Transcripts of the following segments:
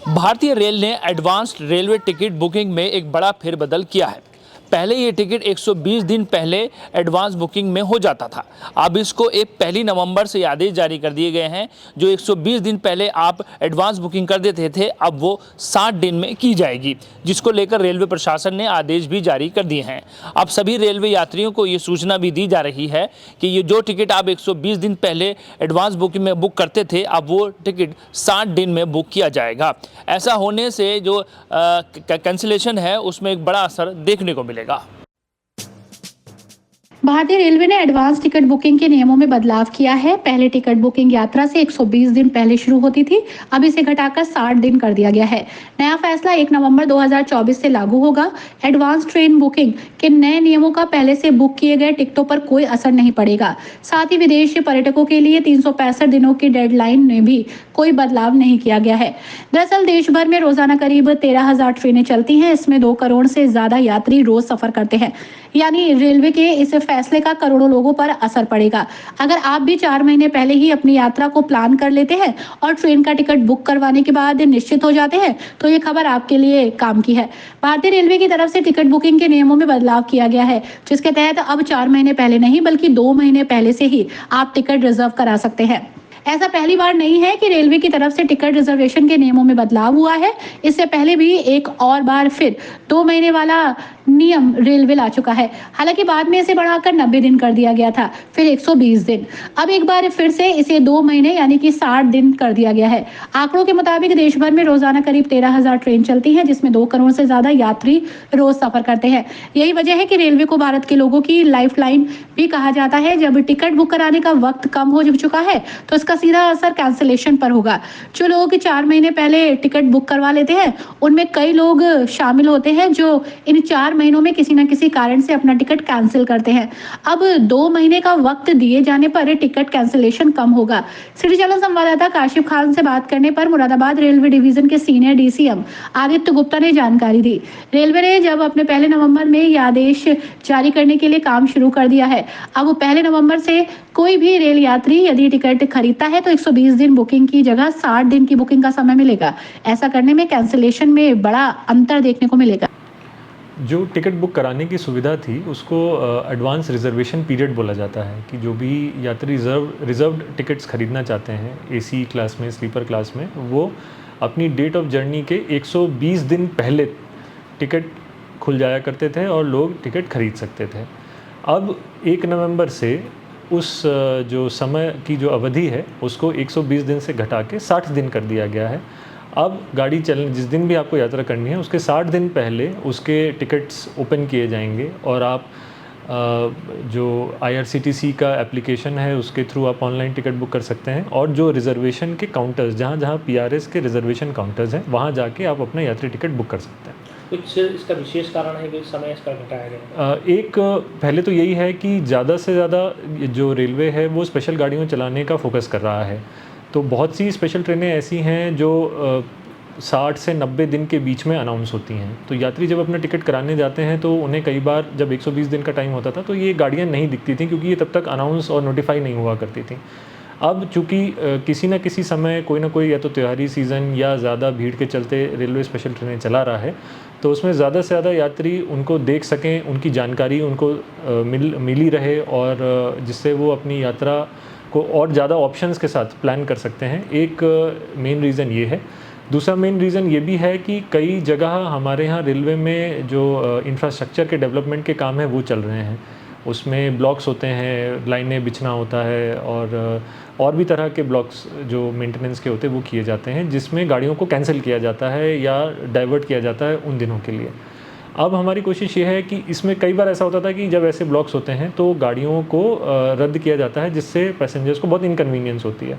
भारतीय रेल ने advanced railway ticket booking में एक बड़ा फेरबदल किया है। पहले ये टिकट 120 दिन पहले एडवांस बुकिंग में हो जाता था। अब इसको एक 1 नवंबर से आदेश जारी कर दिए गए हैं। जो 120 दिन पहले आप एडवांस बुकिंग कर देते थे, अब वो 60 दिन में की जाएगी, जिसको लेकर रेलवे प्रशासन ने आदेश भी जारी कर दिए हैं। अब सभी रेलवे यात्रियों को ये सूचना भी दी जा रही है कि ये जो टिकट आप 120 दिन पहले एडवांस बुकिंग में बुक करते थे, अब वो टिकट 60 दिन में बुक किया जाएगा। ऐसा होने से जो कैंसिलेशन है उसमें एक बड़ा असर देखने को मिलेगा। भारतीय रेलवे ने एडवांस टिकट बुकिंग के नियमों में बदलाव किया है। पहले टिकट बुकिंग यात्रा से 120 दिन पहले शुरू होती थी, अब इसे घटाकर 60 दिन कर दिया गया है। नया फैसला 1 नवंबर 2024 से लागू होगा। एडवांस ट्रेन बुकिंग के नए नियमों का पहले से बुक किए गए टिकटों पर कोई असर नहीं पड़ेगा। साथ ही विदेशी पर्यटकों के लिए 365 दिनों की डेडलाइन में भी कोई बदलाव नहीं किया गया है। दरअसल देश भर में रोजाना करीब 13,000 ट्रेनें चलती हैं। इसमें 2 करोड़ से ज्यादा यात्री रोज सफर करते हैं, यानी रेलवे के इस फैसले का करोड़ों लोगों पर असर पड़ेगा। अगर आप भी 4 महीने पहले ही अपनी यात्रा को प्लान कर लेते हैं और ट्रेन का टिकट बुक करवाने के बाद निश्चित हो जाते हैं, तो ये खबर आपके लिए काम की है। भारतीय रेलवे की तरफ से टिकट बुकिंग के नियमों में बदलाव किया गया है, जिसके तहत अब 4 महीने पहले नहीं बल्कि 2 महीने पहले से ही आप टिकट रिजर्व करा सकते हैं। ऐसा पहली बार नहीं है कि रेलवे की तरफ से टिकट रिजर्वेशन के नियमों में बदलाव हुआ है। इससे पहले भी एक और बार फिर 2 महीने वाला नियम रेलवे ला चुका है। हालांकि बाद में इसे बढ़ाकर 90 दिन कर दिया गया था, फिर 120 दिन। अब एक बार फिर से इसे 2 महीने यानी कि 60 दिन कर दिया गया है। आंकड़ों के मुताबिक देश भर में रोजाना करीब 13,000 ट्रेन चलती हैं, जिसमें 2 करोड़ से ज्यादा यात्री रोज सफर करते हैं। यही वजह है कि रेलवे को भारत के लोगों की लाइफलाइन भी कहा जाता है। जब टिकट बुक कराने का वक्त कम हो चुका है, तो इसका सीधा असर कैंसिलेशन पर होगा। जो लोग 4 महीने पहले टिकट बुक करवा लेते हैं, उनमें कई लोग शामिल होते हैं जो इन 4 महीनों में किसी न किसी कारण से अपना टिकट कैंसिल करते हैं। अब 2 महीने का वक्त दिए जाने पर टिकट कैंसिलेशन कम होगा। सिटी चैनल संवाददाता काशिफ खान से बात करने पर मुरादाबाद रेलवे डिवीजन के सीनियर डीसीएम आदित्य गुप्ता ने जानकारी दी। रेलवे ने जब अपने 1 नवंबर में यह आदेश जारी करने के लिए काम शुरू कर दिया है। अब 1 नवंबर से कोई भी रेल यात्री यदि टिकट खरीदता है तो 120 दिन बुकिंग की जगह 60 दिन की बुकिंग का समय मिलेगा। ऐसा करने में कैंसिलेशन में बड़ा अंतर देखने को मिलेगा। जो टिकट बुक कराने की सुविधा थी उसको एडवांस रिजर्वेशन पीरियड बोला जाता है, कि जो भी यात्री रिजर्व्ड टिकट्स खरीदना चाहते हैं एसी क्लास में, स्लीपर क्लास में, वो अपनी डेट ऑफ जर्नी के 120 दिन पहले टिकट खुल जाया करते थे और लोग टिकट खरीद सकते थे। अब 1 नवंबर से उस जो समय की जो अवधि है उसको 120 दिन से घटा के 60 दिन कर दिया गया है। अब गाड़ी चलने जिस दिन भी आपको यात्रा करनी है उसके 60 दिन पहले उसके टिकट्स ओपन किए जाएंगे और आप जो IRCTC का एप्लीकेशन है उसके थ्रू आप ऑनलाइन टिकट बुक कर सकते हैं। और जो रिजर्वेशन के काउंटर्स, जहाँ जहाँ PRS के रिजर्वेशन काउंटर्स हैं, वहाँ जाके आप अपना यात्री टिकट बुक कर सकते हैं। कुछ इसका विशेष कारण है कि समय इसका घटाया गया? एक पहले तो यही है कि ज़्यादा से ज़्यादा जो रेलवे है वो स्पेशल गाड़ियों चलाने का फोकस कर रहा है। तो बहुत सी स्पेशल ट्रेनें ऐसी हैं जो 60 से 90 दिन के बीच में अनाउंस होती हैं। तो यात्री जब अपना टिकट कराने जाते हैं तो उन्हें कई बार जब 120 दिन का टाइम होता था तो ये गाड़ियाँ नहीं दिखती थी, क्योंकि ये तब तक अनाउंस और नोटिफाई नहीं हुआ करती थी। अब चूँकि किसी न किसी समय कोई ना कोई या तो त्योहारी सीज़न या ज़्यादा भीड़ के चलते रेलवे स्पेशल ट्रेनें चला रहा है, तो उसमें ज़्यादा से ज़्यादा यात्री उनको देख सकें, उनकी जानकारी उनको मिली रहे और जिससे वो अपनी यात्रा को और ज़्यादा ऑप्शंस के साथ प्लान कर सकते हैं। एक मेन रीज़न ये है। दूसरा मेन रीज़न ये भी है कि कई जगह हमारे यहाँ रेलवे में जो इंफ्रास्ट्रक्चर के डेवलपमेंट के काम है वो चल रहे हैं। उसमें ब्लॉक्स होते हैं, लाइनें बिछना होता है और भी तरह के ब्लॉक्स जो मेंटेनेंस के होते हैं वो किए जाते हैं, जिसमें गाड़ियों को कैंसिल किया जाता है या डाइवर्ट किया जाता है उन दिनों के लिए। अब हमारी कोशिश ये है कि इसमें कई बार ऐसा होता था कि जब ऐसे ब्लॉक्स होते हैं तो गाड़ियों को रद्द किया जाता है, जिससे पैसेंजर्स को बहुत इनकन्वीनियंस होती है।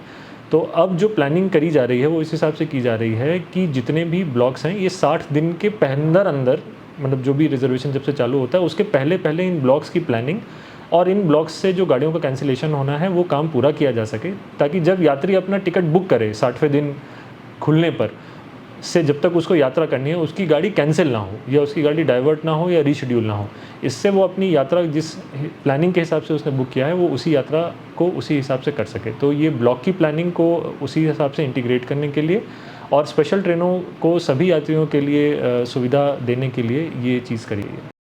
तो अब जो प्लानिंग करी जा रही है वो इस हिसाब से की जा रही है कि जितने भी ब्लॉक्स हैं ये 60 दिन के अंदर, मतलब जो भी रिजर्वेशन जब से चालू होता है उसके पहले इन ब्लॉक्स की प्लानिंग और इन ब्लॉक्स से जो गाड़ियों का कैंसिलेशन होना है वो काम पूरा किया जा सके, ताकि जब यात्री अपना टिकट बुक करे 60वें दिन खुलने पर से जब तक उसको यात्रा करनी है उसकी गाड़ी कैंसिल ना हो या उसकी गाड़ी डाइवर्ट ना हो या रीशेड्यूल ना हो। इससे वो अपनी यात्रा जिस प्लानिंग के हिसाब से उसने बुक किया है वो उसी यात्रा को उसी हिसाब से कर सके। तो ये ब्लॉक की प्लानिंग को उसी हिसाब से इंटीग्रेट करने के लिए और स्पेशल ट्रेनों को सभी यात्रियों के लिए सुविधा देने के लिए ये चीज़ करी है।